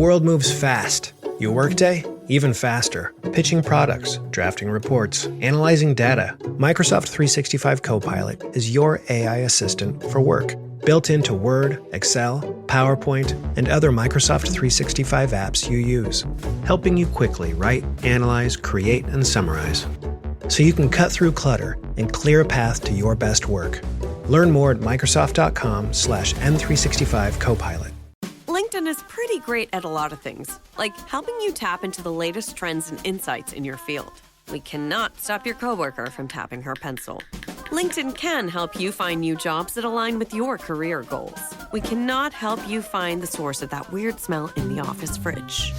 world moves fast. Your workday, even faster. Pitching products, drafting reports, analyzing data. Microsoft 365 Copilot is your AI assistant for work. Built into Word, Excel, PowerPoint, and other Microsoft 365 apps you use. Helping you quickly write, analyze, create, and summarize. So you can cut through clutter and clear a path to your best work. Learn more at Microsoft.com/M365 Copilot. LinkedIn is pretty great at a lot of things, like helping you tap into the latest trends and insights in your field. We cannot stop your coworker from tapping her pencil. LinkedIn can help you find new jobs that align with your career goals. We cannot help you find the source of that weird smell in the office fridge.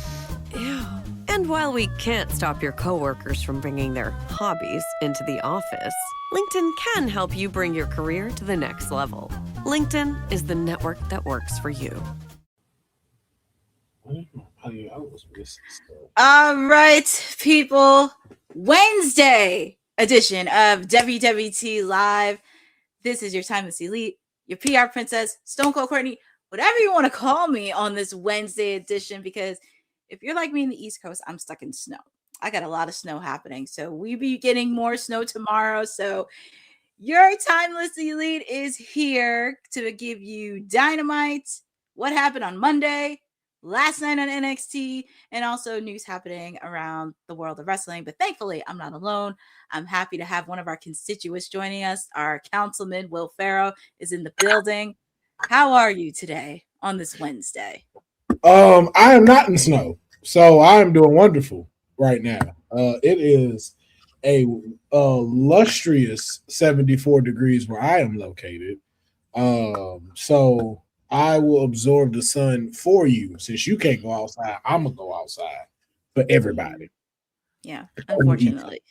Ew. And while we can't stop your coworkers from bringing their hobbies into the office, LinkedIn can help you bring your career to the next level. LinkedIn is the network that works for you. All right, people. Wednesday edition of WWT Live. This is your Timeless Elite, your PR princess, Stone Cold Courtney, whatever you want to call me on this Wednesday edition, because if you're like me in the East Coast, I'm stuck in snow. I got a lot of snow happening. So we be getting more snow tomorrow. So your Timeless Elite is here to give you dynamite, what happened on Monday, last night on NXT, and also news happening around the world of wrestling. But thankfully, I'm not alone. I'm happy to have one of our constituents joining us. Our councilman, Will Farrow, is in the building. How are you today on this Wednesday? I am not in snow, so I am doing wonderful right now. It is a lustrous 74 degrees where I am located. So I will absorb the sun for you. Since you can't go outside, I'm gonna go outside for everybody. Yeah, unfortunately.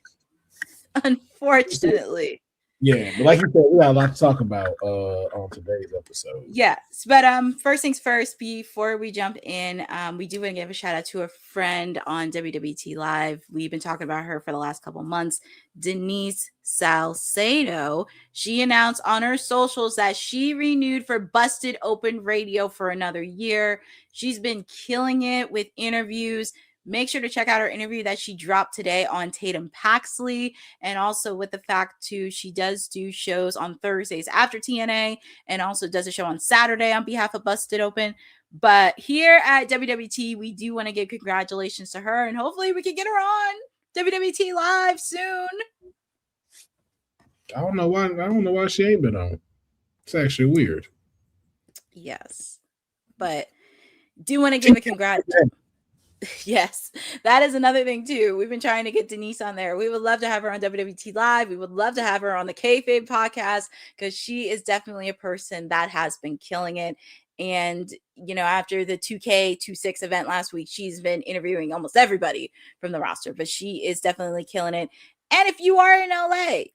Unfortunately. Yeah, but like you said, we got a lot to talk about on today's episode. Yes, but first things first, before we jump in, we do want to give a shout out to a friend on WWT Live. We've been talking about her for the last couple months, Denise Salcedo. She announced on her socials that she renewed for Busted Open Radio for another year. She's been killing it with interviews. Make sure to check out her interview that she dropped today on Tatum Paxley. And also with the fact, too, she does do shows on Thursdays after TNA and also does a show on Saturday on behalf of Busted Open. But here at WWT, we do want to give congratulations to her. And hopefully we can get her on WWT Live soon. I don't know why she ain't been on. It's actually weird. Yes. But do want to give a congratulations. Yes, that is another thing too. We've been trying to get Denise on there. We would love to have her on WWT Live. We would love to have her on the Kayfabe podcast because she is definitely a person that has been killing it. And, you know, after the 2K26 event last week, she's been interviewing almost everybody from the roster, but she is definitely killing it. And if you are in LA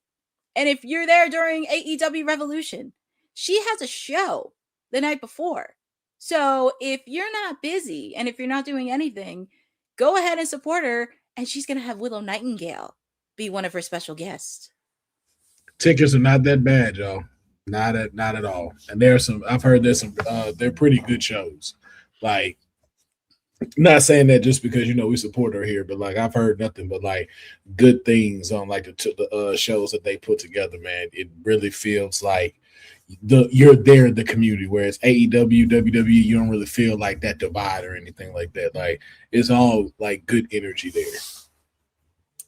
and if you're there during AEW Revolution, she has a show the night before. So if you're not busy and if you're not doing anything, go ahead and support her. And she's going to have Willow Nightingale be one of her special guests. Tickets are not that bad, y'all. Not at all. And I've heard they're pretty good shows. Like, not saying that just because, you know, we support her here, but like I've heard nothing but like good things on like the shows that they put together, man. It really feels like you're there in the community, whereas AEW, WWE, you don't really feel like that divide or anything like that. Like it's all like good energy there.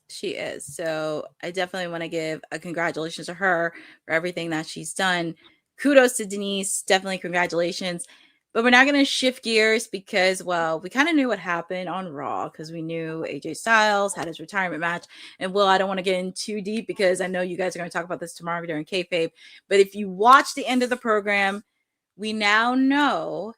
She is. So I definitely want to give a congratulations to her for everything that she's done. Kudos to Denise. Definitely congratulations. But we're not going to shift gears because, well, we kind of knew what happened on Raw because we knew AJ Styles had his retirement match. And, Will, I don't want to get in too deep because I know you guys are going to talk about this tomorrow during Kayfabe. But if you watch the end of the program, we now know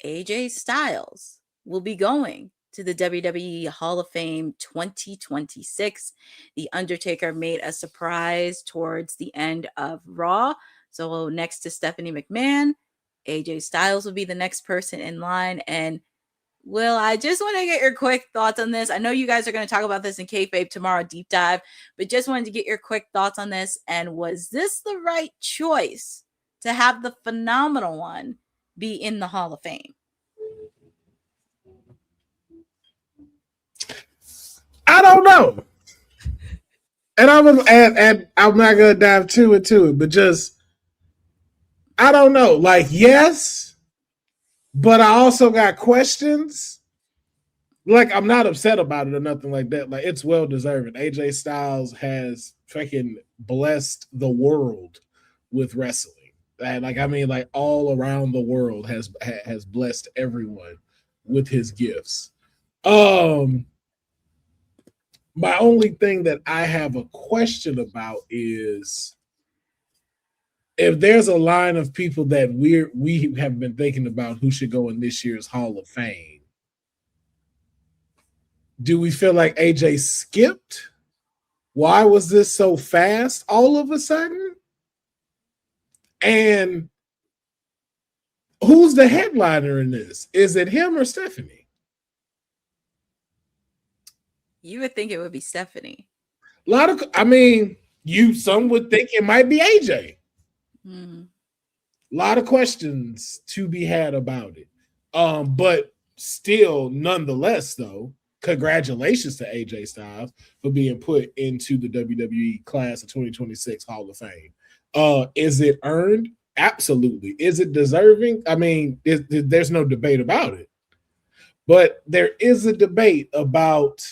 AJ Styles will be going to the WWE Hall of Fame 2026. The Undertaker made a surprise towards the end of Raw. So next to Stephanie McMahon, AJ Styles will be the next person in line. And Will, I just want to get your quick thoughts on this. I know you guys are going to talk about this in Kayfabe tomorrow, deep dive, but just wanted to get your quick thoughts on this. And was this the right choice to have the phenomenal one be in the Hall of Fame? I don't know. And I'm not gonna dive too into it, but just I don't know. Like, yes, but I also got questions. Like, I'm not upset about it or nothing like that. Like, it's well deserved. AJ Styles has freaking blessed the world with wrestling. And like, I mean, like all around the world has blessed everyone with his gifts. My only thing that I have a question about is if there's a line of people that we have been thinking about who should go in this year's Hall of Fame. Do we feel like AJ skipped? Why was this so fast all of a sudden? And who's the headliner in this? Is it him or Stephanie? You would think it would be Stephanie. Some would think it might be AJ. Mm. A lot of questions to be had about it. But still, nonetheless, though, congratulations to AJ Styles for being put into the WWE class of 2026 Hall of Fame. Is it earned? Absolutely. Is it deserving? I mean, there's no debate about it. But there is a debate about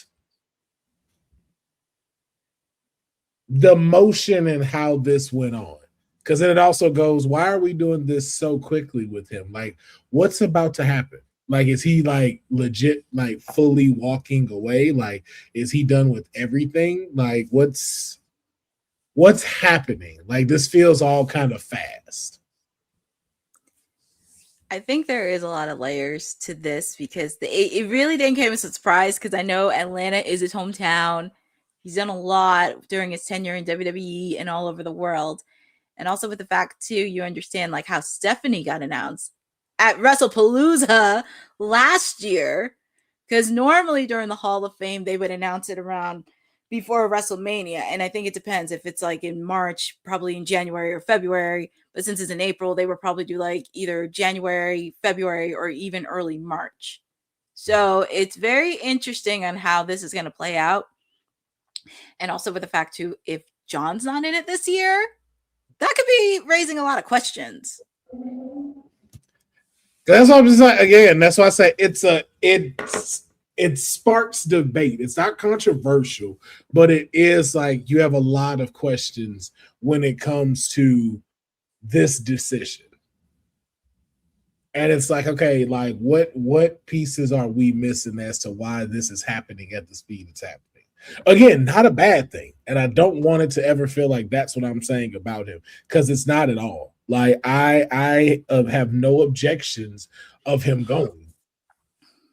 the motion and how this went on. Because then it also goes, why are we doing this so quickly with him? Like, what's about to happen? Like, is he like legit, like fully walking away? Like, is he done with everything? Like, what's happening? Like, this feels all kind of fast. I think there is a lot of layers to this because it really didn't come as a surprise because I know Atlanta is his hometown. He's done a lot during his tenure in WWE and all over the world. And also with the fact, too, you understand like how Stephanie got announced at WrestlePalooza last year. Because normally during the Hall of Fame, they would announce it around before WrestleMania. And I think it depends if it's like in March, probably in January or February. But since it's in April, they would probably do like either January, February, or even early March. So it's very interesting on how this is going to play out. And also with the fact, too, if John's not in it this year, that could be raising a lot of questions. That's what I'm just like, again, that's why I say it sparks debate. It's not controversial, but it is like you have a lot of questions when it comes to this decision. And it's like, okay, like what pieces are we missing as to why this is happening at the speed it's happening? Again, not a bad thing. And I don't want it to ever feel like that's what I'm saying about him, because it's not at all. Like I have no objections of him going.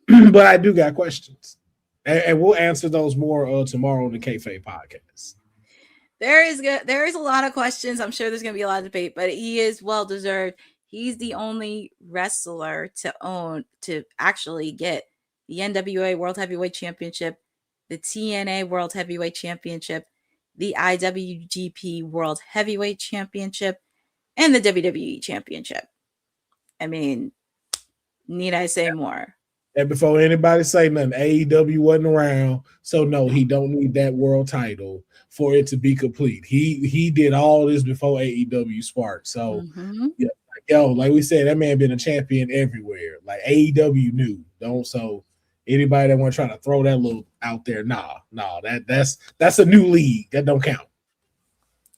But I do got questions. And we'll answer those more tomorrow on the Kayfabe podcast. There is a lot of questions. I'm sure there's going to be a lot of debate, but he is well deserved. He's the only wrestler to actually get the NWA World Heavyweight Championship, the TNA World Heavyweight Championship, the IWGP World Heavyweight Championship, and the WWE Championship. I mean, need I say more? And before anybody say nothing, AEW wasn't around, so no, he don't need that world title for it to be complete. He did all this before AEW sparked. So yeah, like we said, that man been a champion everywhere. Like AEW knew. So anybody that want to try to throw that little out there, nah, that's a new league. That don't count.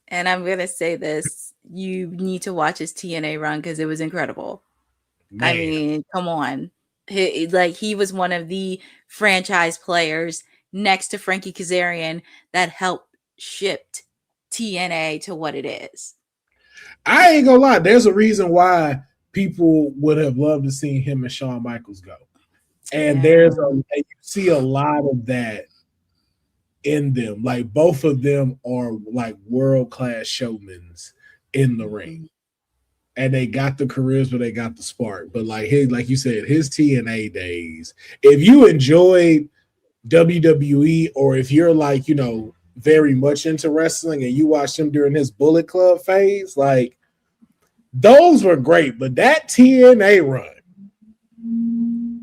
And I'm gonna say this: you need to watch his TNA run because it was incredible. Man. I mean, come on. He was one of the franchise players next to Frankie Kazarian that helped shipped TNA to what it is. I ain't gonna lie. There's a reason why people would have loved to see him and Shawn Michaels go. And you see a lot of that in them. Like both of them are like world-class showmen in the ring. And they got the charisma, they got the spark. But like you said, his TNA days, if you enjoyed WWE or if you're like, very much into wrestling and you watched him during his Bullet Club phase, like those were great. But that TNA run,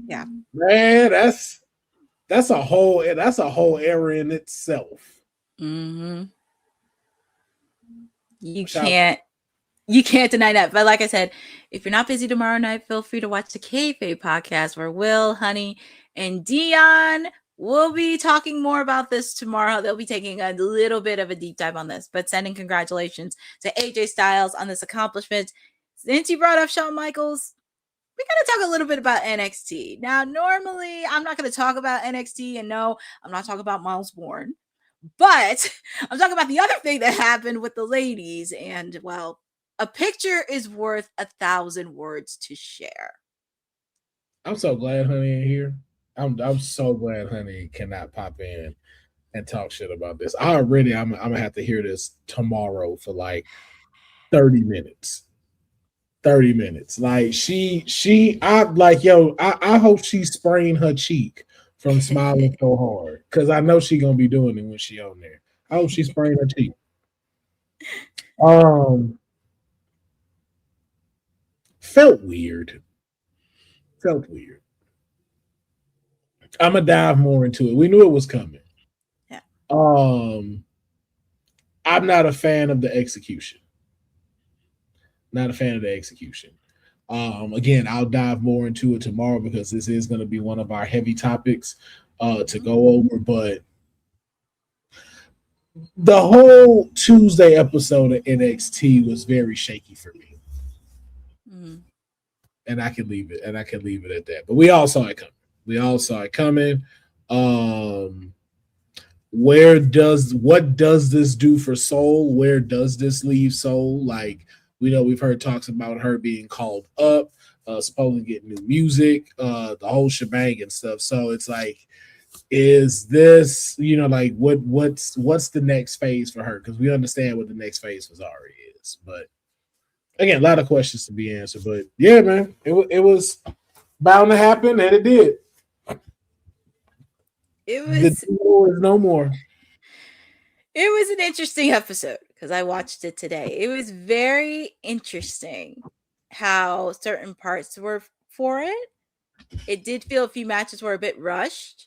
yeah, man, that's that's a whole era in itself. Mm-hmm. You Shout can't deny that. But like I said, if you're not busy tomorrow night, feel free to watch the Kayfabe podcast where Will, Honey, and Dion will be talking more about this tomorrow. They'll be taking a little bit of a deep dive on this, but sending congratulations to AJ Styles on this accomplishment. Since you brought up Shawn Michaels, we got to talk a little bit about NXT. Now, normally I'm not going to talk about NXT, and no, I'm not talking about Miles Bourne, but I'm talking about the other thing that happened with the ladies. And well, a picture is worth 1,000 words to share. I'm so glad Honey ain't here. I'm so glad Honey cannot pop in and talk shit about this. I'm gonna have to hear this tomorrow for like 30 minutes. 30 minutes. Like I hope she sprained her cheek from smiling so hard. Cause I know she gonna be doing it when she on there. I hope she sprained her cheek. Felt weird. I'm gonna dive more into it. We knew it was coming. Yeah. I'm not a fan of the execution. Again, I'll dive more into it tomorrow because this is going to be one of our heavy topics to go over. But the whole Tuesday episode of NXT was very shaky for me. Mm-hmm. And I can leave it at that. But we all saw it coming. What does this do for Soul? Where does this leave Soul? Like, we know we've heard talks about her being called up, supposedly getting new music, the whole shebang and stuff. So it's like, is this, like what's the next phase for her? Because we understand what the next phase for Zari is. But again, a lot of questions to be answered. But yeah, man, it was bound to happen, and it did. It was no more. It was an interesting episode because I watched it today. It was very interesting how certain parts were for it. It did feel a few matches were a bit rushed,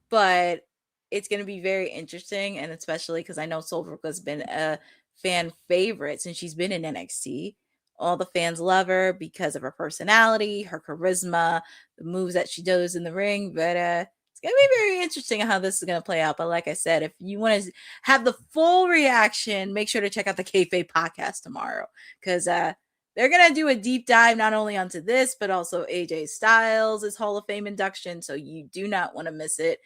but it's going to be very interesting. And especially because I know Soulbrook has been a fan favorite since she's been in NXT. All the fans love her because of her personality, her charisma, the moves that she does in the ring. But it's going to be very interesting how this is going to play out. But like I said, if you want to have the full reaction, make sure to check out the Kayfabe podcast tomorrow because they're going to do a deep dive not only onto this, but also AJ Styles' Hall of Fame induction. So you do not want to miss it.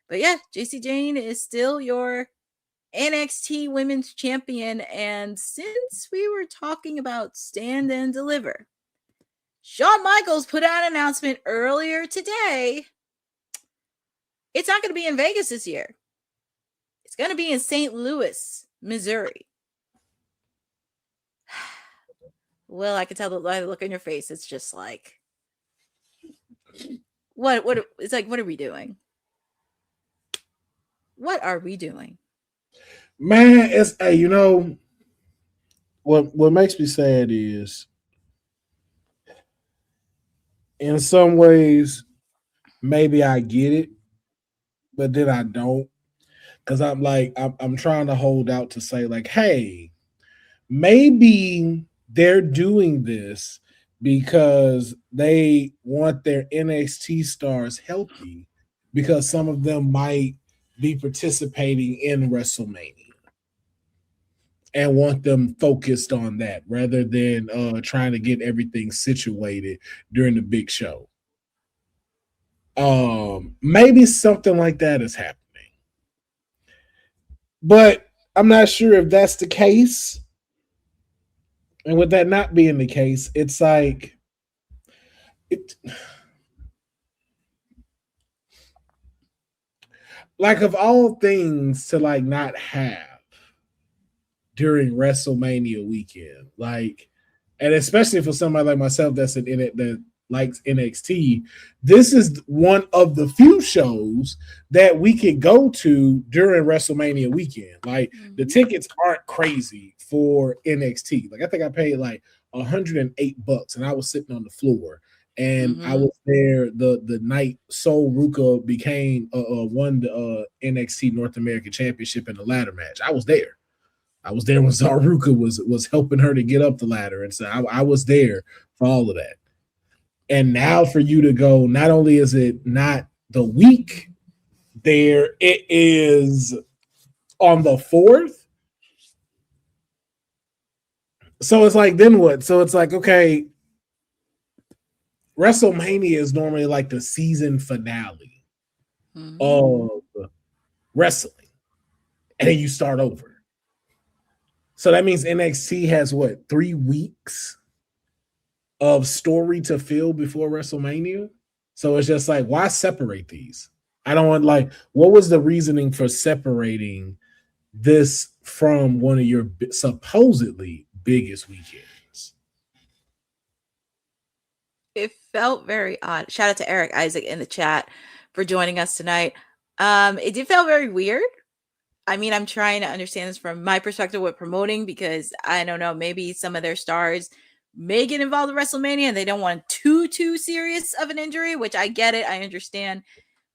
But yeah, JC Jane is still your NXT Women's Champion. And since we were talking about Stand and Deliver, Shawn Michaels put out an announcement earlier today. It's not going to be in Vegas this year. It's going to be in St. Louis, Missouri. Well, I can tell the look on your face. It's just like, what? It's like, what are we doing? What are we doing? Man, it's what makes me sad is in some ways maybe I get it, but then I don't, because I'm trying to hold out to say like, hey, maybe they're doing this because they want their NXT stars healthy because some of them might be participating in WrestleMania and want them focused on that rather than trying to get everything situated during the big show. Maybe something like that is happening. But I'm not sure if that's the case. And with that not being the case, it's like like of all things to like not have during WrestleMania weekend, like, and especially for somebody like myself that's in it that likes NXT, this is one of the few shows that we could go to during WrestleMania weekend. Like the tickets aren't crazy for NXT. Like I think I paid like $108 and I was sitting on the floor And I was there the night Sol Ruka became won the NXT North American Championship in the ladder match. I was there. I was there when Zaruka was helping her to get up the ladder, and so I was there for all of that. And now for you to go, not only is it not the week there, it is on the 4th. So it's like, then what? So it's like, okay, WrestleMania is normally like the season finale of wrestling, and then you start over. So that means NXT has what, 3 weeks of story to fill before WrestleMania? So it's just like, why separate these? I don't want, like, what was the reasoning for separating this from one of your supposedly biggest weekends? It felt very odd. Shout out to Eric Isaac in the chat for joining us tonight. It did feel very weird. I mean, I'm trying to understand this from my perspective with promoting, because I don't know, maybe some of their stars may get involved in WrestleMania and they don't want too serious of an injury, which I get it. I understand.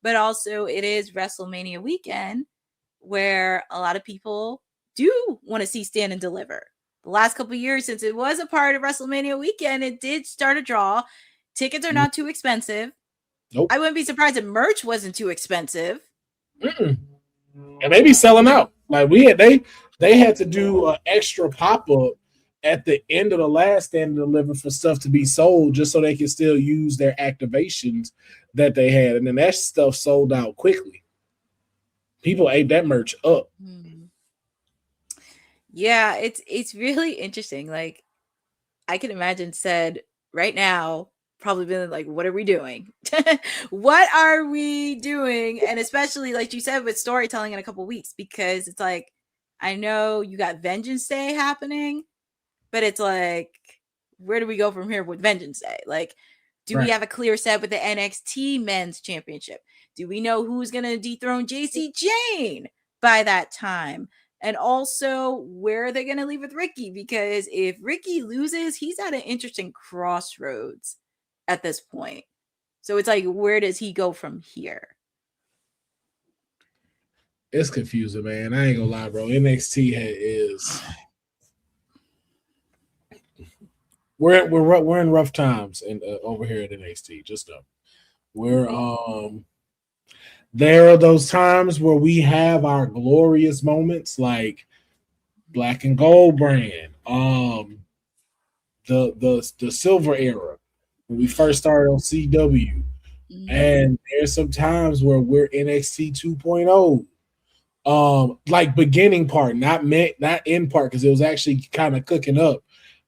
But also it is WrestleMania weekend where a lot of people do want to see Stand and Deliver. The last couple of years, since it was a part of WrestleMania weekend, it did start a draw. Tickets are not too expensive. Nope. I wouldn't be surprised if merch wasn't too expensive. And they be selling out. Like they had to do an extra pop-up at the end of the last Stand and Deliver for stuff to be sold, just so they can still use their activations that they had. And then that stuff sold out quickly. People ate that merch up. Yeah, it's really interesting. Like, I can imagine said right now, probably been like, what are we doing? What are we doing? And especially, like you said, with storytelling in a couple weeks, because it's like, I know you got Vengeance Day happening, but it's like, where do we go from here with Vengeance Day? Like, do we have a clear set with the NXT Men's Championship? Do we know who's going to dethrone JC Jane by that time? And also, where are they going to leave with Ricky? Because if Ricky loses, he's at an interesting crossroads at this point. So it's like, where does he go from here? It's confusing, man. I ain't gonna lie, bro. NXT is we're in rough times and over here at NXT. Just know we're there are those times where we have our glorious moments, like Black and Gold brand, the silver era when we first started on CW, and there's some times where we're NXT 2.0, like beginning part, not end part, because it was actually kind of cooking up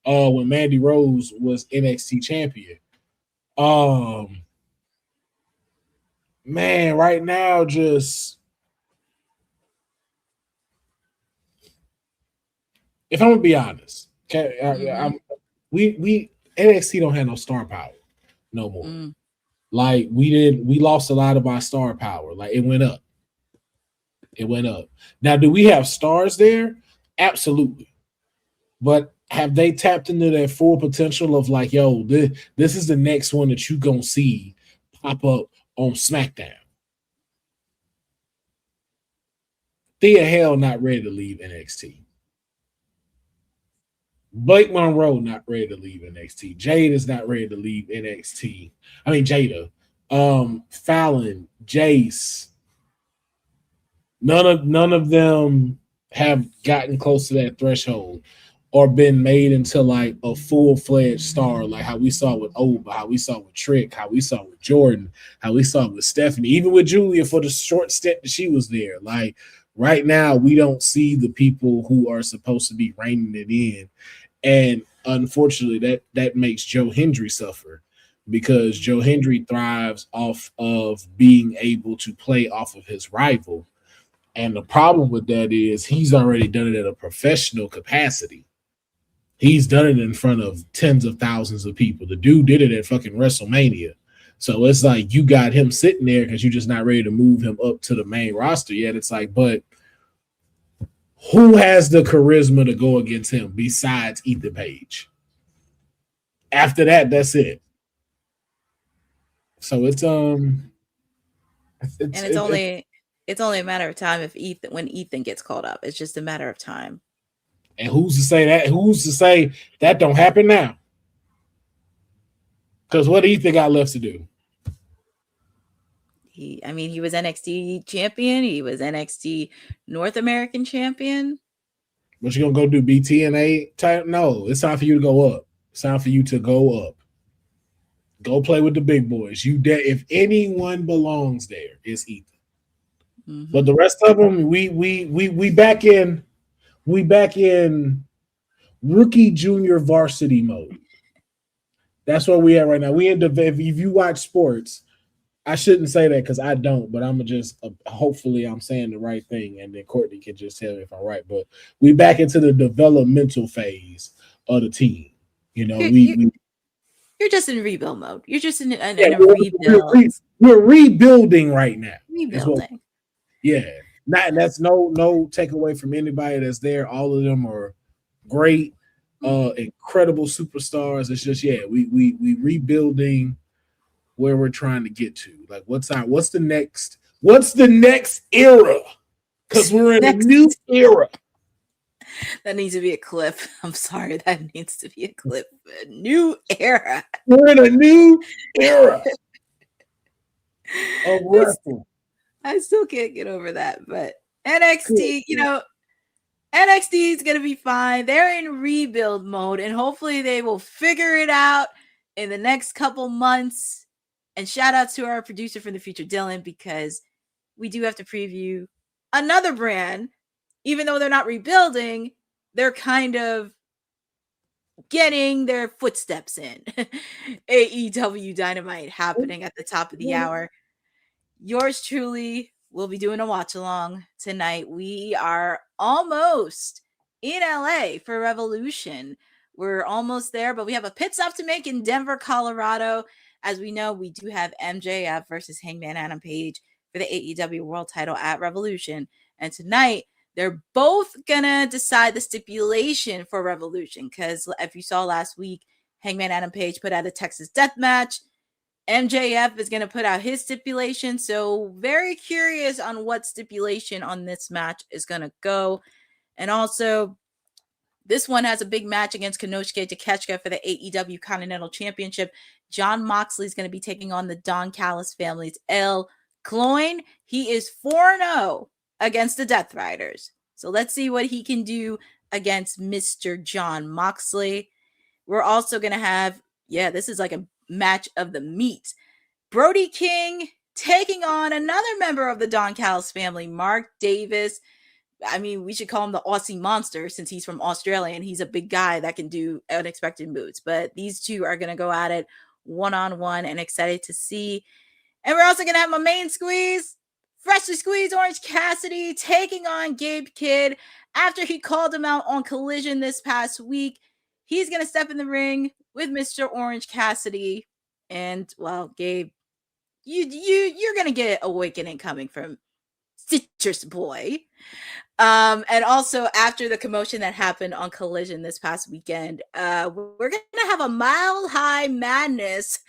when Mandy Rose was NXT champion. Man, right now, just if I'm gonna be honest, okay, we NXT don't have no star power no more. Like we lost a lot of our star power. Like it went up. It went up. Now, do we have stars there? Absolutely. But have they tapped into their full potential of like, yo, this is the next one that you gonna see pop up on SmackDown? Thea Hale not ready to leave NXT. Blake Monroe not ready to leave NXT. Jade is not ready to leave NXT. I mean Jada. Fallon, Jace. None of them have gotten close to that threshold or been made into like a full-fledged star, like how we saw with Oba, how we saw with Trick, how we saw with Jordan, how we saw with Stephanie, even with Julia for the short stint that she was there. Like right now, we don't see the people who are supposed to be reining it in. And unfortunately, that makes Joe Hendry suffer, because Joe Hendry thrives off of being able to play off of his rival. And the problem with that is he's already done it at a professional capacity. He's done it in front of tens of thousands of people. The dude did it at fucking WrestleMania. So it's like you got him sitting there because you're just not ready to move him up to the main roster yet. It's like, but who has the charisma to go against him besides Ethan Page? After that, that's it. So it's And it's only a matter of time if when Ethan gets called up. It's just a matter of time. and who's to say that? Who's to say that don't happen now? Because what Ethan got left to do? He was NXT champion. He was NXT North American champion. What you gonna go do? Be TNA type? No, it's time for you to go up. It's time for you to go up. Go play with the big boys. If anyone belongs there, it's Ethan. Mm-hmm. But the rest of them, we back in rookie junior varsity mode. That's where we at right now. We in the if you watch sports, I shouldn't say that because I don't, but I'm gonna just hopefully I'm saying the right thing, and then Courtney can just tell me if I'm right. But we back into the developmental phase of the team. You know, you're just in rebuild mode. You're just in a rebuild. We're rebuilding right now. Rebuilding. That's no takeaway from anybody that's there. All of them are great, incredible superstars. It's just we rebuilding where we're trying to get to. Like what's the next era? Because we're in a new era. That needs to be a clip. I'm sorry, that needs to be a clip. A new era. We're in a new era of wrestling. I still can't get over that, but NXT, NXT is going to be fine. They're in rebuild mode, and hopefully they will figure it out in the next couple months. And shout out to our producer from the future, Dylan, because we do have to preview another brand. Even though they're not rebuilding, they're kind of getting their footsteps in. AEW Dynamite happening at the top of the hour. Yours truly will be doing a watch along tonight. We are almost in LA for Revolution. We're almost there, but we have a pit stop to make in Denver, Colorado. As we know, we do have MJF versus Hangman Adam Page for the AEW World Title at Revolution. And tonight, they're both going to decide the stipulation for Revolution. Because if you saw last week, Hangman Adam Page put out a Texas death match. MJF is going to put out his stipulation. So very curious on what stipulation on this match is going to go. And also, this one has a big match against Konosuke Takeshita for the AEW Continental Championship. Jon Moxley is going to be taking on the Don Callis family's El Cloyne. He is 4-0 against the Death Riders. So let's see what he can do against Mr. Jon Moxley. We're also going to have, this is like a match of the meat. Brody King taking on another member of the Don Callis family, Mark Davis. I mean, we should call him the Aussie Monster since he's from Australia and he's a big guy that can do unexpected moves. But these two are going to go at it one-on-one and excited to see. And we're also going to have my main squeeze, freshly squeezed Orange Cassidy taking on Gabe Kidd after he called him out on Collision this past week. He's going to step in the ring with Mr. Orange Cassidy. And, well, Gabe, you're going to get awakening coming from Citrus Boy. And also after the commotion that happened on Collision this past weekend, we're going to have a Mile High Madness.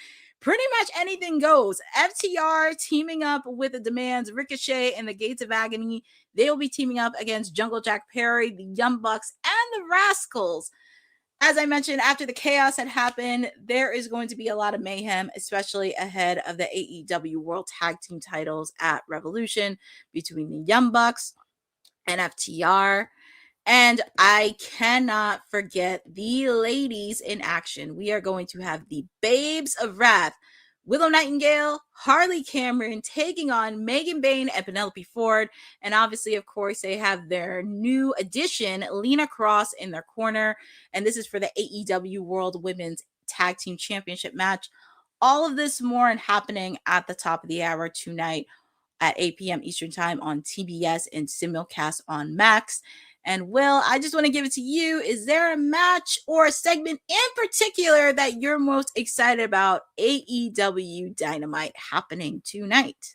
Pretty much anything goes. FTR teaming up with the Demands, Ricochet, and the Gates of Agony. They will be teaming up against Jungle Jack Perry, the Young Bucks, and the Rascals. As I mentioned, after the chaos had happened, there is going to be a lot of mayhem, especially ahead of the AEW World Tag Team titles at Revolution between the Young Bucks and FTR. And I cannot forget the ladies in action. We are going to have the Babes of Wrath, Willow Nightingale, Harley Cameron taking on Megan Bayne and Penelope Ford. And obviously, of course, they have their new addition, Lena Cross, in their corner. And this is for the AEW World Women's Tag Team Championship match. All of this more and happening at the top of the hour tonight at 8 p.m. Eastern Time on TBS and simulcast on Max. And Will, I just want to give it to you. Is there a match or a segment in particular that you're most excited about AEW Dynamite happening tonight?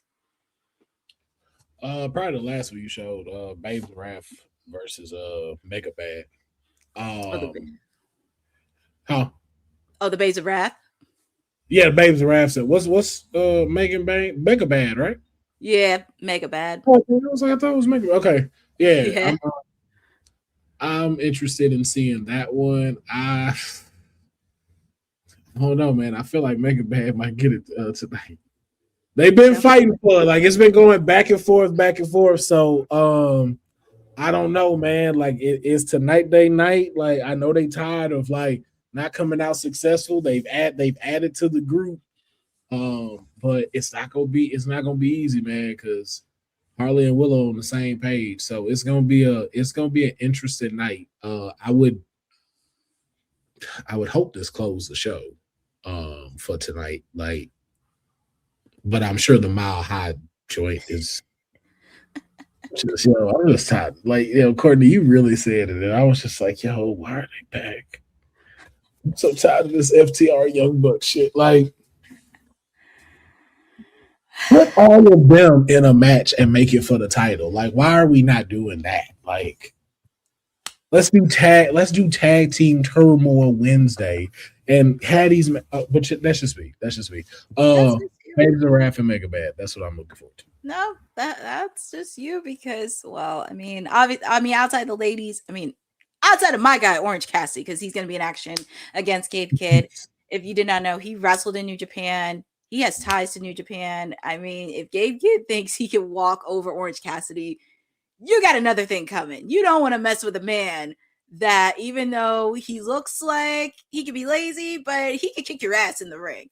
Probably the last one you showed, Babes of Wrath versus Mega Bad. The Babes of Wrath? Yeah, Babes Wrath said, what's Megan Bang Mega Bad, right? Yeah, mega bad. Oh, I thought it was Megan. Okay. Yeah, Yeah. I'm interested in seeing that one. I don't know, man. I feel like Mega Bad might get it tonight. They've been fighting for it. Like it's been going back and forth, back and forth. So I don't know, man. Like it is tonight day night. Like I know they tired of like not coming out successful. They've added to the group. But it's not gonna be easy, man, because Harley and Willow on the same page. So it's gonna be an interesting night. I would hope this closed the show for tonight. Like, but I'm sure the Mile High joint is just, I'm just tired. Like, Courtney, you really said it. And I was just like, yo, why are they back? I'm so tired of this FTR Young Buck shit. Like, put all of them in a match and make it for the title. Like, why are we not doing that? Like, let's do tag team turmoil Wednesday and had these. But that's just me. That's just me. Babes of Wrath and Mega Bad. That's what I'm looking forward to. No, that's just you because, well, I mean, outside the ladies, outside of my guy Orange Cassidy, because he's going to be in action against Gabe Kidd. If you did not know, he wrestled in New Japan. He has ties to New Japan. I mean, if Gabe Kidd thinks he can walk over Orange Cassidy, you got another thing coming. You don't want to mess with a man that, even though he looks like he can be lazy, but he can kick your ass in the ring.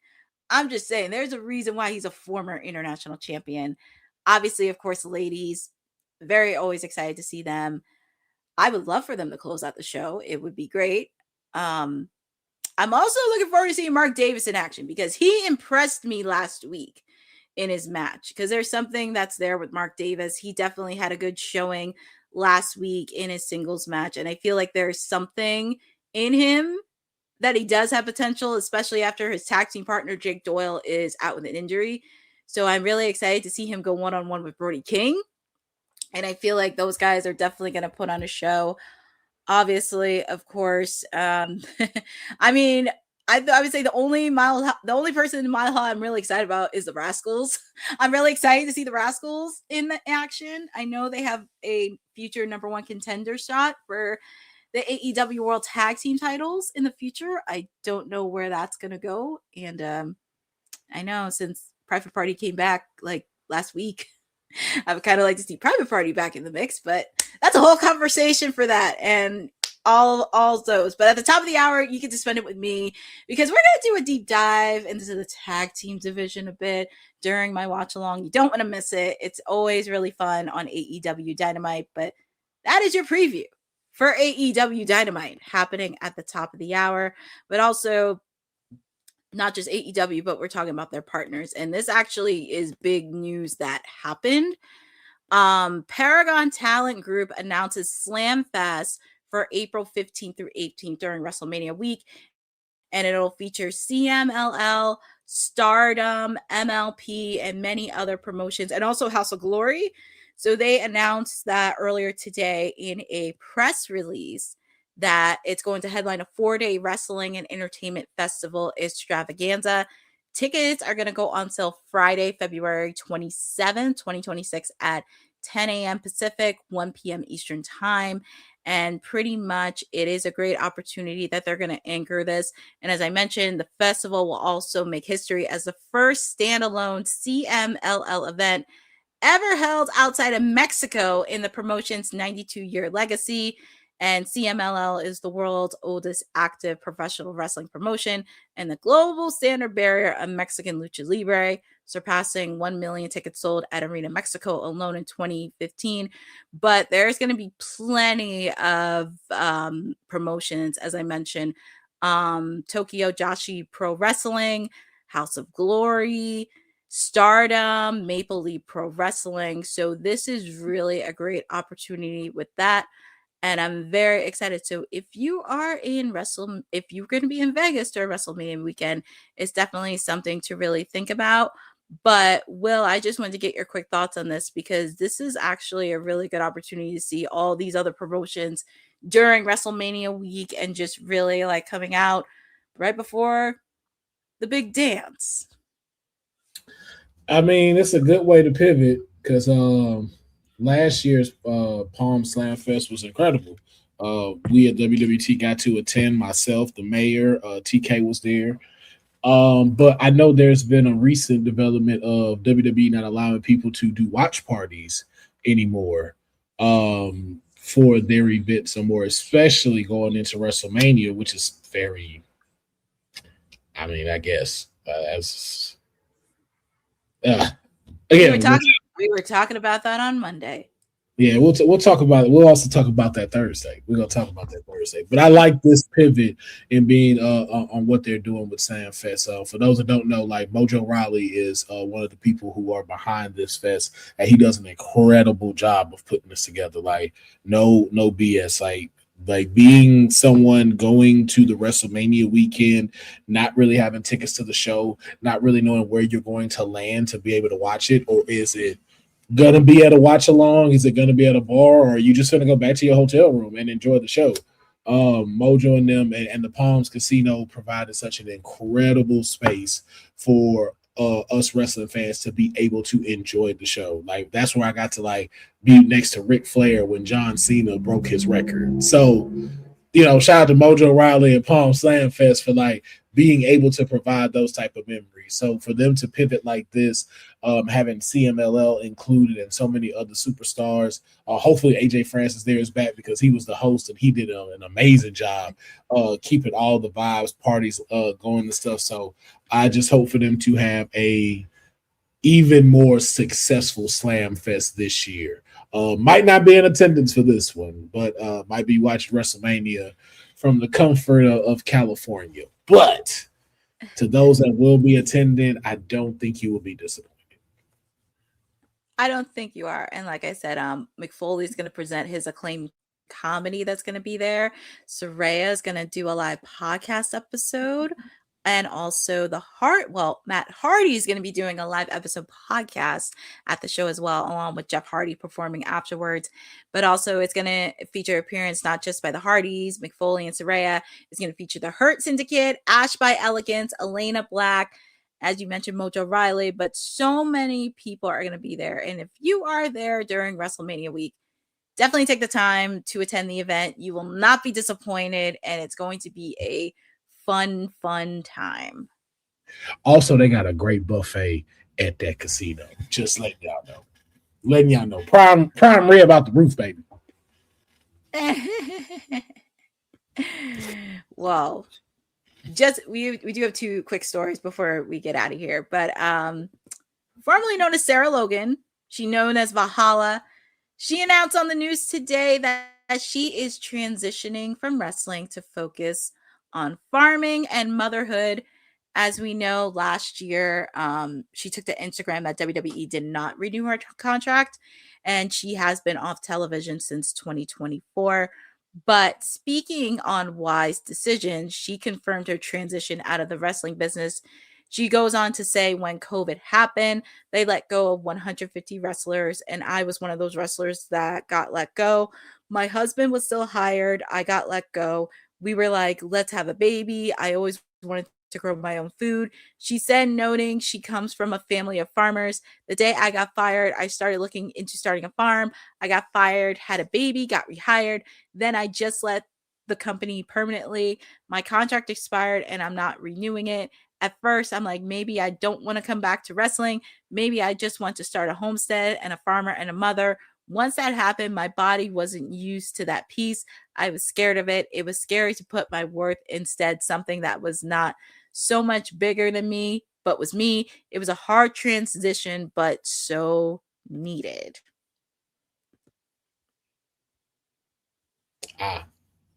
I'm just saying, there's a reason why he's a former international champion. Obviously, of course, the ladies, very always excited to see them. I would love for them to close out the show. It would be great. I'm also looking forward to seeing Mark Davis in action because he impressed me last week in his match, because there's something that's there with Mark Davis. He definitely had a good showing last week in his singles match, and I feel like there's something in him that he does have potential, especially after his tag team partner Jake Doyle is out with an injury. So I'm really excited to see him go one-on-one with Brody King, and I feel like those guys are definitely going to put on a show. Obviously, of course, I mean, I would say the only person in Mile High I'm really excited about is the Rascals. I'm really excited to see the Rascals in the action. I know they have a future number one contender shot for the AEW World Tag Team titles in the future. I don't know where that's gonna go, and I know since Private Party came back like last week, I would kind of like to see Private Party back in the mix, but that's a whole conversation for that and all those. But at the top of the hour, you get to spend it with me because we're going to do a deep dive into the tag team division a bit during my watch along. You don't want to miss it. It's always really fun on AEW Dynamite, but that is your preview for AEW Dynamite happening at the top of the hour, but also not just AEW, but we're talking about their partners. And this actually is big news that happened. Paragon Talent Group announces Slam Fest for April 15th through 18th during WrestleMania week. And it'll feature CMLL, Stardom, MLP, and many other promotions, and also House of Glory. So they announced that earlier today in a press release that it's going to headline a 4-day wrestling and entertainment festival extravaganza. Tickets are going to go on sale Friday, February 27th, 2026 at 10 a.m. Pacific, 1 p.m. Eastern time. And pretty much it is a great opportunity that they're going to anchor this. And as I mentioned, the festival will also make history as the first standalone CMLL event ever held outside of Mexico in the promotion's 92-year legacy. And CMLL is the world's oldest active professional wrestling promotion and the global standard bearer of Mexican lucha libre, surpassing 1 million tickets sold at Arena Mexico alone in 2015. But there's going to be plenty of promotions, as I mentioned. Tokyo Joshi Pro Wrestling, House of Glory, Stardom, Maple Leaf Pro Wrestling. So this is really a great opportunity with that. And I'm very excited. So if you're going to be in Vegas during WrestleMania weekend, it's definitely something to really think about. But Will, I just wanted to get your quick thoughts on this because this is actually a really good opportunity to see all these other promotions during WrestleMania week and just really like coming out right before the big dance? I mean, it's a good way to pivot because last year's Palm Slam Fest was incredible. We at WWT got to attend. Myself, the mayor, TK was there. But I know there's been a recent development of WWE not allowing people to do watch parties anymore for their events or more, especially going into WrestleMania, which is very, I mean, I guess as again, we were talking about that on Monday. Yeah, we'll talk about it. We'll also talk about that Thursday. We're gonna talk about that Thursday. But I like this pivot in being on what they're doing with Sam Fest. For those that don't know, like Mojo Rawley is one of the people who are behind this fest, and he does an incredible job of putting this together. Like no BS. Like being someone going to the WrestleMania weekend, not really having tickets to the show, not really knowing where you're going to land to be able to watch it, or is it gonna be at a watch along? Is it gonna be at a bar, or are you just gonna go back to your hotel room and enjoy the show? Mojo and them and the Palms Casino provided such an incredible space for us wrestling fans to be able to enjoy the show. Like that's where I got to like be next to Ric Flair when John Cena broke his record. So, shout out to Mojo Rawley and Palm Slam Fest for like being able to provide those type of memories. So for them to pivot like this, having CMLL included and so many other superstars, hopefully AJ Francis there is back because he was the host and he did an amazing job keeping all the vibes, parties going and stuff. So I just hope for them to have a even more successful Slam Fest this year. Might not be in attendance for this one, but might be watching WrestleMania from the comfort of California. But to those that will be attending, I don't think you will be disappointed. I don't think you are. And like I said, McFoley's going to present his acclaimed comedy that's going to be there. Saraya is going to do a live podcast episode. And also Matt Hardy is going to be doing a live episode podcast at the show as well, along with Jeff Hardy performing afterwards. But also it's going to feature appearance not just by the Hardys, McFoley and Saraya. It's going to feature the Hurt Syndicate, Ash by Elegance, Elena Black, as you mentioned, Mojo Rawley, but so many people are going to be there. And if you are there during WrestleMania week, definitely take the time to attend the event. You will not be disappointed, and it's going to be a fun time. Also, they got a great buffet at that casino. Just letting y'all know. Prime rib out the roof, baby. Well, we do have two quick stories before we get out of here. But formerly known as Sarah Logan, she known as Valhalla, she announced on the news today that she is transitioning from wrestling to focus on farming and motherhood. As we know, last year, she took to Instagram that WWE did not renew her contract, and she has been off television since 2024. But speaking on wise decisions, she confirmed her transition out of the wrestling business. She goes on to say when COVID happened, they let go of 150 wrestlers, and I was one of those wrestlers that got let go. My husband was still hired. I got let go. We were like, let's have a baby. I always wanted to grow my own food. She said, noting she comes from a family of farmers. The day I got fired, I started looking into starting a farm. I got fired, had a baby, got rehired. Then I just left the company permanently. My contract expired and I'm not renewing it. At first, I'm like, maybe I don't want to come back to wrestling. Maybe I just want to start a homestead and a farmer and a mother. Once that happened, my body wasn't used to that piece. I was scared of it. It was scary to put my worth instead, something that was not so much bigger than me, but was me. It was a hard transition, but so needed.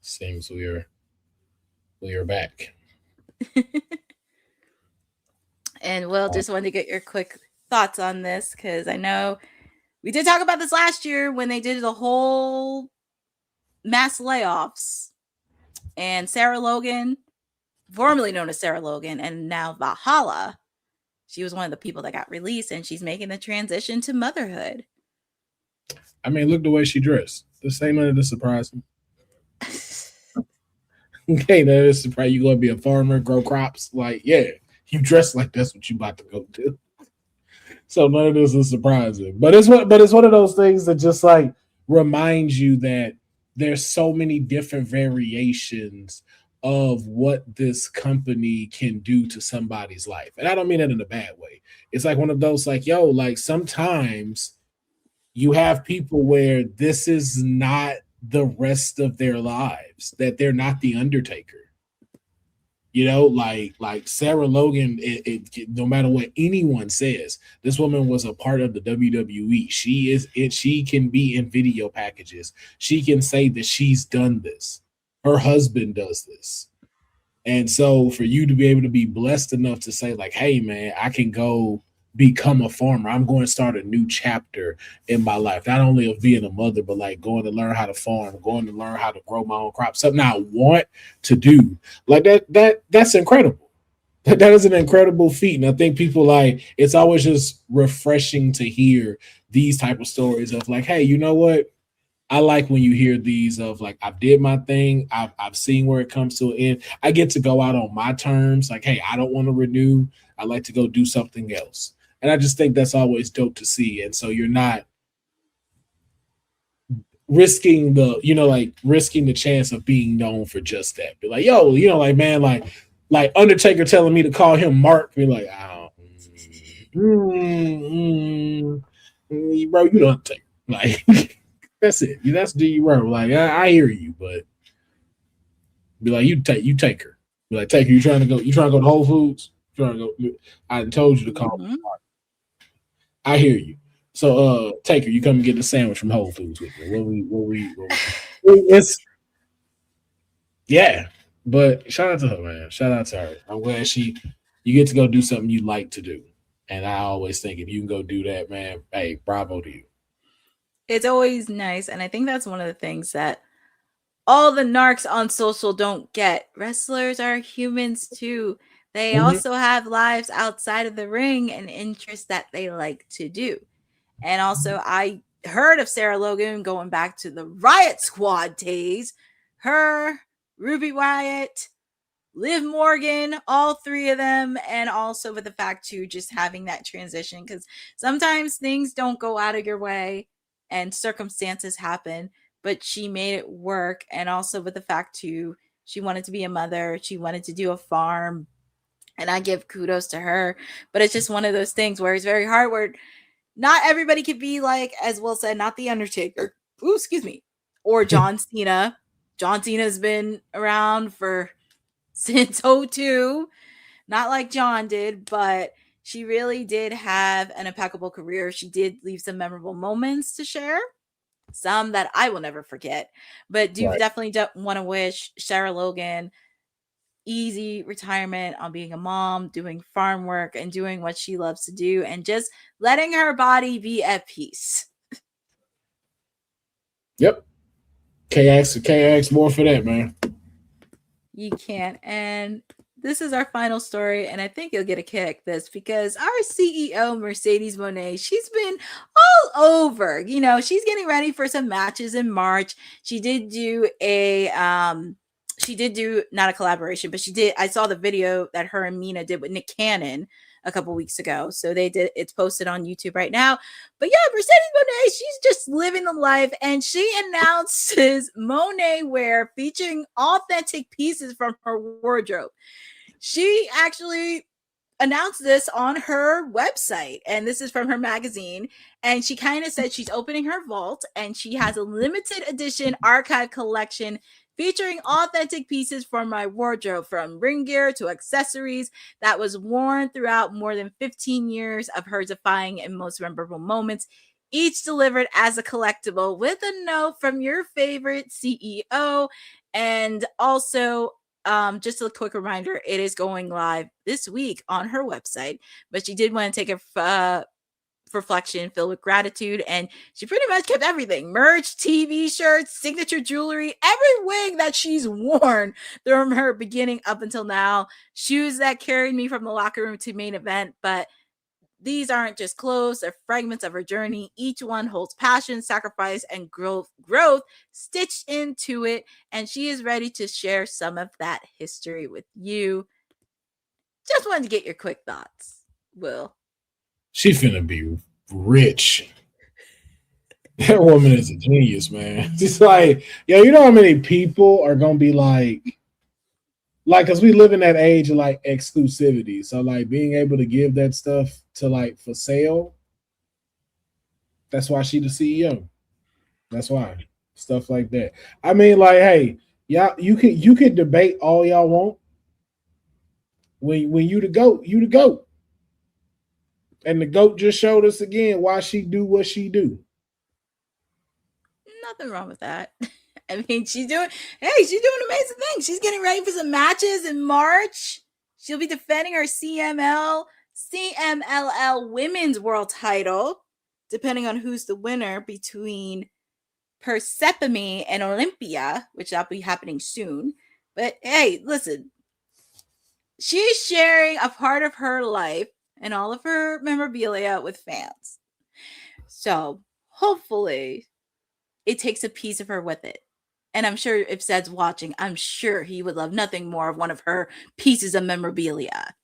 Seems we are back. And Will, just wanted to get your quick thoughts on this, because I know we did talk about this last year when they did the whole mass layoffs. And Sarah Logan, formerly known as Sarah Logan, and now Valhalla, she was one of the people that got released, and she's making the transition to motherhood. I mean, look the way she dressed. This ain't none of this surprising. Okay, none of this surprise. You gonna be a farmer, grow crops? Like, yeah, You dress like that's what you about to go do. So none of this is surprising. But it's one of those things that just like reminds you that there's so many different variations of what this company can do to somebody's life. And I don't mean that in a bad way. It's like one of those like, yo, like sometimes you have people where this is not the rest of their lives, that they're not the Undertaker. Like Sarah Logan, no matter what anyone says, this woman was a part of the WWE. She is it. She can be in video packages. She can say that she's done this. Her husband does this. And so for you to be able to be blessed enough to say, like, hey, man, I can go become a farmer. I'm going to start a new chapter in my life, not only of being a mother, but like going to learn how to farm, going to learn how to grow my own crops, something I want to do. Like that's incredible. That is an incredible feat. And I think people like it's always just refreshing to hear these type of stories of like, hey, you know what? I like when you hear these of like, I've did my thing. I've seen where it comes to an end. I get to go out on my terms. Like, hey, I don't want to renew. I like to go do something else. And I just think that's always dope to see. And so you're not risking the chance of being known for just that. Be like, yo, like, man, like Undertaker telling me to call him Mark. Be like, oh, bro, you don't take like that's it. That's D bro. Like I hear you, but be like, you take her. Be like, take her. You trying to go to Whole Foods? Trying to go? I told you to call me Mark. I hear you. So, Taker, you come and get the sandwich from Whole Foods with me. It's yeah, but shout out to her, man. Shout out to her. I'm glad you get to go do something you like to do, and I always think if you can go do that, man, hey, bravo to you. It's always nice, and I think that's one of the things that all the narcs on social don't get. Wrestlers are humans too. They also have lives outside of the ring and interests that they like to do. And also, I heard of Sarah Logan going back to the Riot Squad days. Her, Ruby Riot, Liv Morgan, all three of them, and also with the fact too, just having that transition, because sometimes things don't go out of your way and circumstances happen, but she made it work. And also with the fact too, she wanted to be a mother, she wanted to do a farm, and I give kudos to her. But it's just one of those things where it's very hard, where not everybody could be like, as Will said, not the Undertaker. Ooh, excuse me. Or John Cena. John Cena's been around since 02. Not like John did, but she really did have an impeccable career. She did leave some memorable moments to share. Some that I will never forget. But definitely don't want to wish Sarah Logan easy retirement on being a mom, doing farm work, and doing what she loves to do, and just letting her body be at peace. Yep. Can't ask more for that, man. You can't. And this is our final story, and I think you'll get a kick this, because our CEO, Mercedes Moné, she's been all over. She's getting ready for some matches in March. She did do not a collaboration, but I saw the video that her and Mina did with Nick Cannon a couple weeks ago. So it's posted on YouTube right now. But yeah, Mercedes Moné, she's just living the life, and she announces Monet wear featuring authentic pieces from her wardrobe. She actually announced this on her website, and this is from her magazine, and she kind of said she's opening her vault, and she has a limited edition archive collection featuring authentic pieces from my wardrobe, from ring gear to accessories that was worn throughout more than 15 years of her defining and most memorable moments, each delivered as a collectible with a note from your favorite CEO. And also, just a quick reminder, it is going live this week on her website, but she did want to take a reflection filled with gratitude, and she pretty much kept everything: merch, TV shirts, signature jewelry, every wig that she's worn from her beginning up until now, shoes that carried me from the locker room to main event. But these aren't just clothes, they're fragments of her journey. Each one holds passion, sacrifice, and growth stitched into it, and she is ready to share some of that history with you. Just wanted to get your quick thoughts, Will. She finna be rich. That woman is a genius, man. Just like, yo, you know how many people are gonna be like, because we live in that age of like exclusivity. So like being able to give that stuff to like for sale. That's why she the CEO. That's why stuff like that. I mean, like, hey, y'all, you could debate all y'all want. When you the goat, you the goat. And the goat just showed us again why she do what she do. Nothing wrong with that. I mean, she's doing amazing things. She's getting ready for some matches in March. She'll be defending her CMLL Women's World Title, depending on who's the winner between Persephone and Olympia, which will be happening soon. But hey, listen, she's sharing a part of her life and all of her memorabilia with fans. So hopefully it takes a piece of her with it. And I'm sure if Zed's watching, I'm sure he would love nothing more of one of her pieces of memorabilia.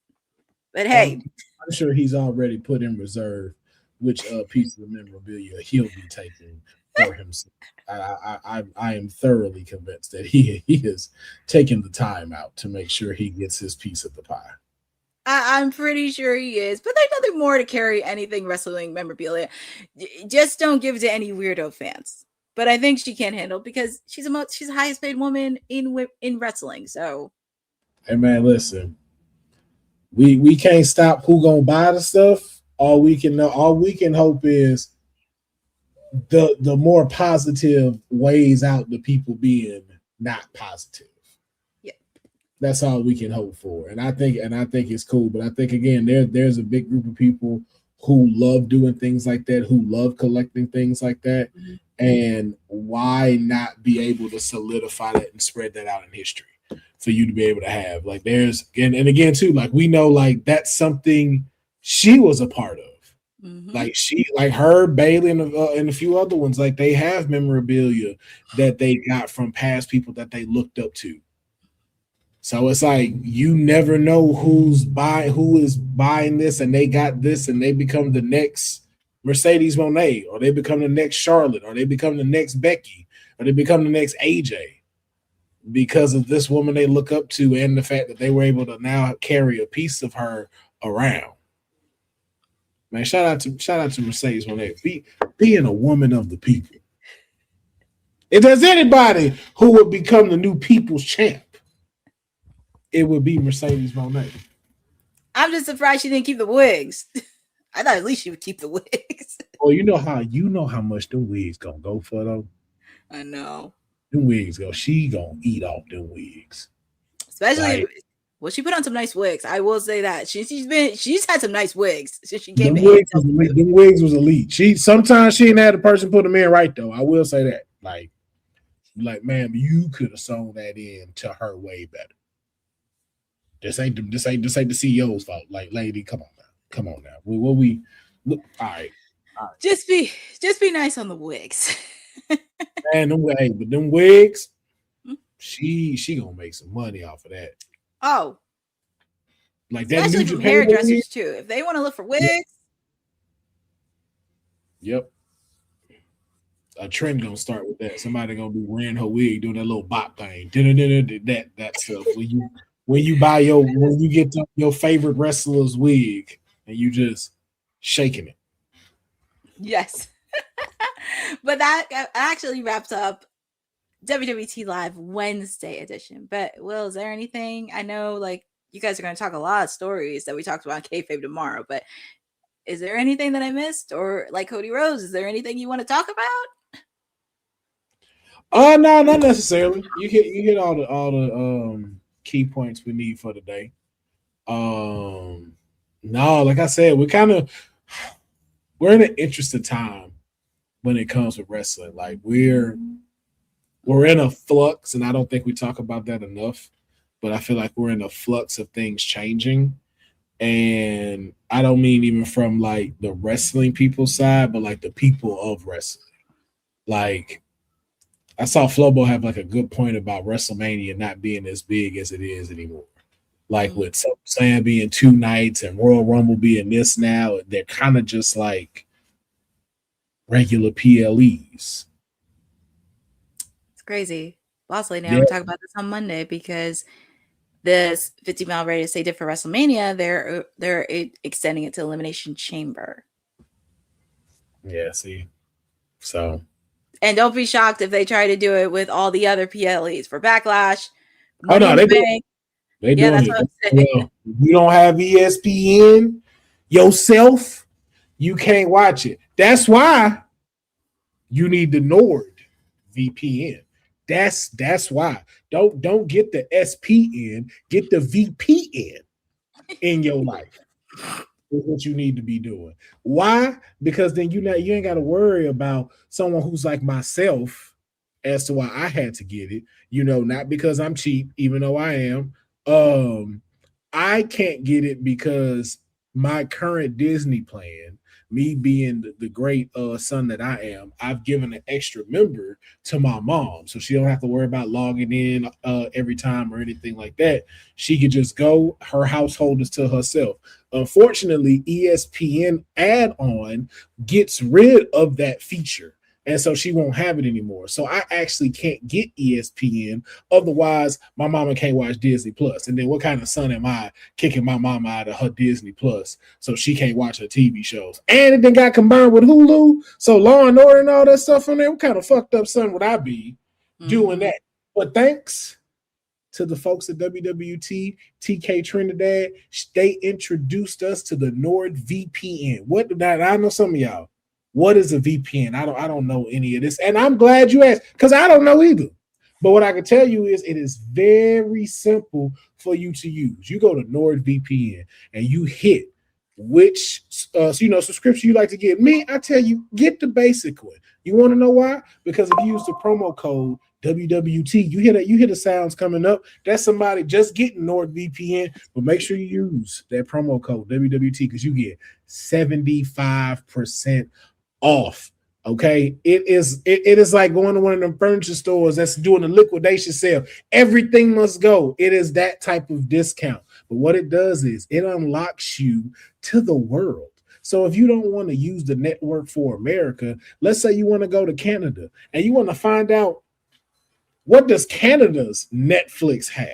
But hey, I'm sure he's already put in reserve which piece of memorabilia he'll be taking for himself. I am thoroughly convinced that he is taking the time out to make sure he gets his piece of the pie. I'm pretty sure he is, but there's nothing more to carry anything wrestling memorabilia. Just don't give it to any weirdo fans. But I think she can't handle because she's the highest paid woman in wrestling. So, hey man, listen, we can't stop who gonna buy the stuff. All we can hope is the more positive weighs out the people being not positive. Yeah, that's all we can hope for. And I think it's cool. But I think again, there's a big group of people who love doing things like that, who love collecting things like that. Mm-hmm. And why not be able to solidify that and spread that out in history for you to be able to have? Like there's and again too, like we know like that's something she was a part of. Mm-hmm. Like her, Bailey, and a few other ones, like they have memorabilia that they got from past people that they looked up to. So it's like you never know who is buying this, and they got this, and they become the next Mercedes Moné, or they become the next Charlotte, or they become the next Becky, or they become the next AJ because of this woman they look up to, and the fact that they were able to now carry a piece of her around. Man, shout out to Mercedes Moné, being a woman of the people. If there's anybody who would become the new people's champ, it would be Mercedes Moné. I'm just surprised she didn't keep the wigs. I thought at least she would keep the wigs. Well, you know how much them wigs gonna go for though. I know. Them wigs go. She gonna eat off them wigs. Especially, well, she put on some nice wigs. I will say that she's had some nice wigs since she came in. Them wigs was elite. Sometimes she ain't had a person put them in right though. I will say that. Like, ma'am, you could have sewn that in to her way better. This ain't the CEO's fault. Like, lady, come on now. All right. Just be nice on the wigs. Man, them wigs, she gonna make some money off of that. Oh, like that. Especially from hairdressers too. If they want to look for wigs. Yep. A trend gonna start with that. Somebody gonna be wearing her wig, doing that little bop thing. That stuff. When you get your favorite wrestler's wig and you just shaking it. Yes. But that actually wraps up WWT Live Wednesday edition. But Will, is there anything? I know like you guys are going to talk a lot of stories that we talked about on Kayfabe tomorrow, but is there anything that I missed? Or like Cody Rhodes, is there anything you want to talk about? No, not necessarily. You hit all the key points we need for today. No, like I said, we're in an interesting time when it comes to wrestling. Like we're in a flux, and I don't think we talk about that enough, but I feel like we're in a flux of things changing. And I don't mean even from like the wrestling people's side, but like the people of wrestling. Like I saw Flobo have like a good point about WrestleMania not being as big as it is anymore. Like with SummerSlam being 2 nights and Royal Rumble being this now, they're kind of just like regular PLEs. It's crazy. Boss Lady, now Yeah. we're talking about this on Monday because this 50-mile radius they did for WrestleMania, they're extending it to Elimination Chamber. Yeah, see. So. And don't be shocked if they try to do it with all the other PLEs for Backlash. Oh no, they doing that's it. what I'm saying. Well, you don't have ESPN yourself, you can't watch it. That's why you need the Nord VPN. That's why. Don't get the SPN, get the VPN in your life. Is what you need to be doing. Why? Because then you ain't got to worry about someone who's like myself as to why I had to get it. Not because I'm cheap, even though I am. I can't get it because my current Disney plan, me being the great son that I am, I've given an extra member to my mom, so she don't have to worry about logging in every time or anything like that. She could just go. Her household is to herself. Unfortunately, ESPN add-on gets rid of that feature. And so she won't have it anymore. So I actually can't get ESPN. Otherwise, my mama can't watch Disney Plus. And then what kind of son am I kicking my mama out of her Disney Plus so she can't watch her TV shows? And it then got combined with Hulu. So Law and Order and all that stuff on there. What kind of fucked up son would I be doing that? But thanks to the folks at WWT, TK Trinidad, they introduced us to the NordVPN. I know some of y'all. What is a VPN? I don't know any of this. And I'm glad you asked, because I don't know either. But what I can tell you is it is very simple for you to use. You go to NordVPN and you hit which subscription you like to get. Me, I tell you, get the basic one. You want to know why? Because if you use the promo code WWT, you hear the sounds coming up. That's somebody just getting NordVPN, but make sure you use that promo code WWT because you get 75% off. Okay, it is like going to one of them furniture stores that's doing a liquidation sale. Everything must go. It is that type of discount. But what it does is it unlocks you to the world. So if you don't want to use the network for America, let's say you want to go to Canada and you want to find out what does Canada's Netflix have.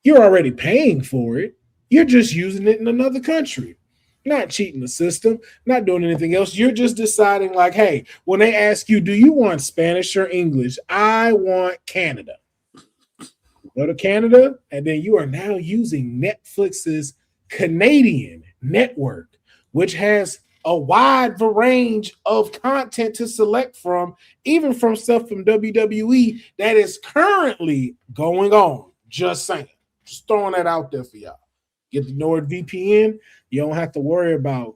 You're already paying for it. You're just using it in another country. Not cheating the system, not doing anything else. You're just deciding like, hey, when they ask you, do you want Spanish or English? I want Canada. Go to Canada, and then you are now using Netflix's Canadian network, which has a wide range of content to select from, even from stuff from WWE that is currently going on. Just saying. Just throwing that out there for y'all. Get the NordVPN. You don't have to worry about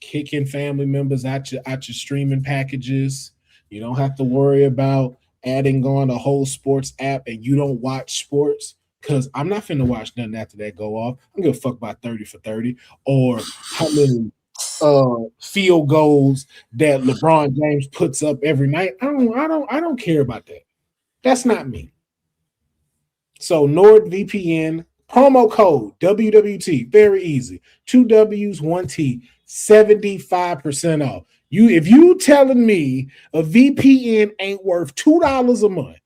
kicking family members out your streaming packages. You don't have to worry about adding on a whole sports app and you don't watch sports, because I'm not finna watch nothing after that go off. I'm gonna fuck about 30 for 30 or how many field goals that LeBron James puts up every night. I don't care about that. That's not me. So NordVPN, promo code WWT, very easy. 2 W's, 1 T, 75% off. If you telling me a VPN ain't worth $2 a month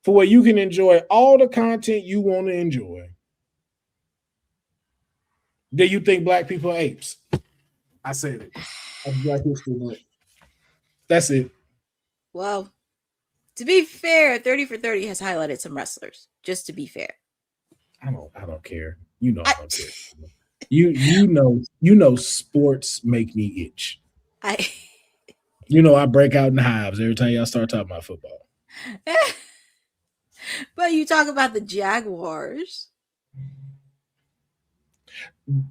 for where you can enjoy all the content you want to enjoy, then you think black people are apes. I said it. That's Black History Month. That's it. Well, to be fair, 30 for 30 has highlighted some wrestlers. Just to be fair. I don't care. I don't care. You know sports make me itch. I break out in hives every time y'all start talking about football. But you talk about the Jaguars.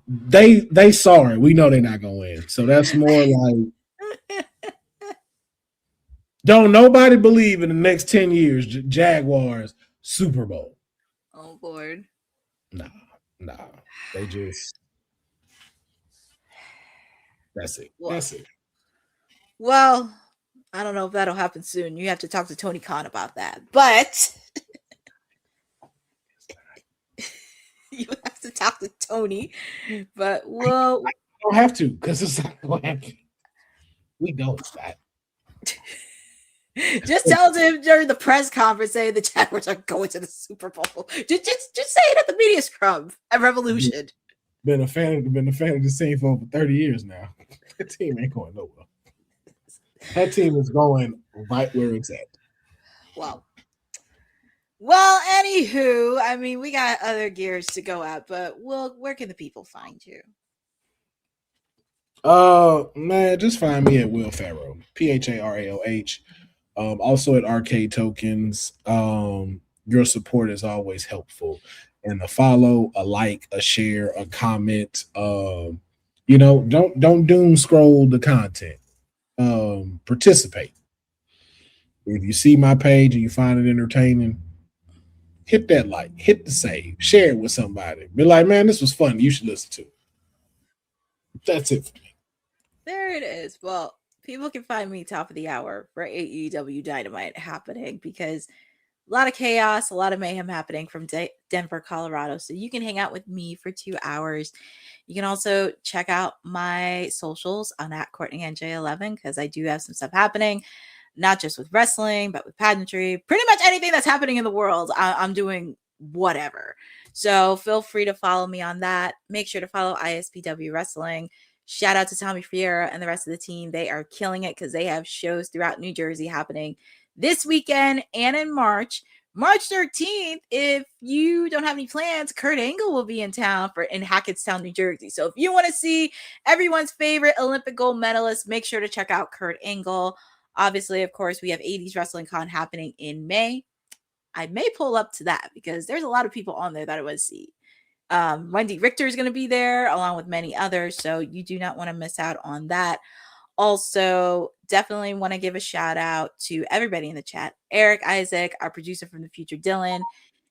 They sorry. We know they're not gonna win. So that's more like don't nobody believe in the next 10 years Jaguars Super Bowl. Oh Lord. Nah. They just that's it. That's it. Well, I don't know if that'll happen soon. You have to talk to Tony Khan about that. But You have to talk to Tony, but we'll. I don't have to because it's not like we know it's that. Just tell him during the press conference, say the Jaguars are going to the Super Bowl. Just say it at the media scrum at Revolution. Been a fan of the team for over 30 years now. That team ain't going nowhere. That team is going right where it's at. Well, anywho, I mean, we got other gears to go at, but where can the people find you? Man, just find me at Will Farrow, PHARAOH. Also at Arcade Tokens. Your support is always helpful. And a follow, a like, a share, a comment. Don't doom scroll the content. Participate. If you see my page and you find it entertaining, hit that like, hit the save, share it with somebody. Be like, man, this was fun. You should listen to it. That's it for me. There it is. Well, people can find me top of the hour for AEW Dynamite happening because a lot of chaos, a lot of mayhem happening from Denver, Colorado. So you can hang out with me for 2 hours. You can also check out my socials on @CourtneyNJ11 because I do have some stuff happening, not just with wrestling, but with pageantry, pretty much anything that's happening in the world. I'm doing whatever. So feel free to follow me on that. Make sure to follow ISPW Wrestling. Shout out to Tommy Fiera and the rest of the team. They are killing it because they have shows throughout New Jersey happening this weekend and in March. March 13th, if you don't have any plans, Kurt Angle will be in town in Hackettstown, New Jersey. So if you want to see everyone's favorite Olympic gold medalist, make sure to check out Kurt Angle. Obviously, of course, we have 80s Wrestling Con happening in May. I may pull up to that because there's a lot of people on there that I want to see. Wendy Richter is going to be there along with many others. So you do not want to miss out on that. Also, definitely want to give a shout out to everybody in the chat. Eric Isaac, our producer from the future, Dylan,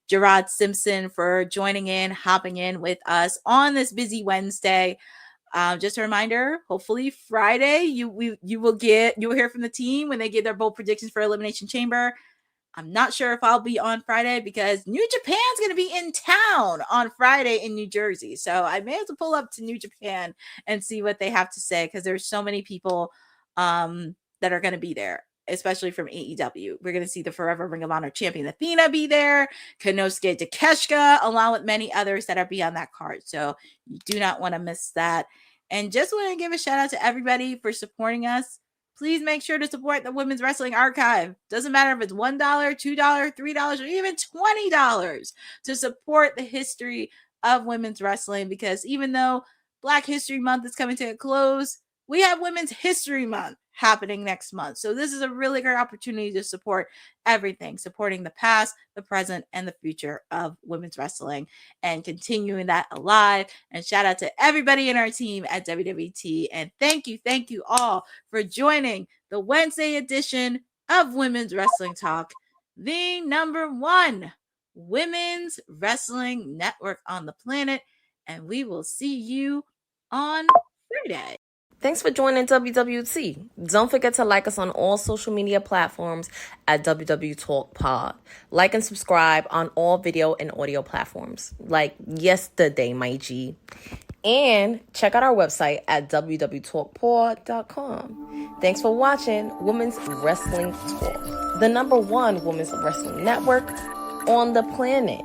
Gerard Simpson for joining in, hopping in with us on this busy Wednesday. Just a reminder, hopefully Friday, you will hear from the team when they give their bold predictions for Elimination Chamber. I'm not sure if I'll be on Friday because New Japan's going to be in town on Friday in New Jersey. So I may have to pull up to New Japan and see what they have to say because there's so many people that are going to be there, especially from AEW. We're going to see the Forever Ring of Honor champion Athena be there, Konosuke Takeshita, along with many others that are beyond that card. So you do not want to miss that. And just want to give a shout out to everybody for supporting us. Please make sure to support the Women's Wrestling Archive. Doesn't matter if it's $1, $2, $3, or even $20 to support the history of women's wrestling. Because even though Black History Month is coming to a close, we have Women's History Month happening next month. So this is a really great opportunity to support everything, supporting the past, the present, and the future of women's wrestling and continuing that alive. And shout out to everybody in our team at WWT. And thank you all for joining the Wednesday edition of Women's Wrestling Talk, the #1 women's wrestling network on the planet. And we will see you on Friday. Thanks for joining WWT. Don't forget to like us on all social media platforms at WW Talk Pod. Like and subscribe on all video and audio platforms, like yesterday, my G. And check out our website at www.talkpod.com. Thanks for watching Women's Wrestling Talk, the #1 women's wrestling network on the planet.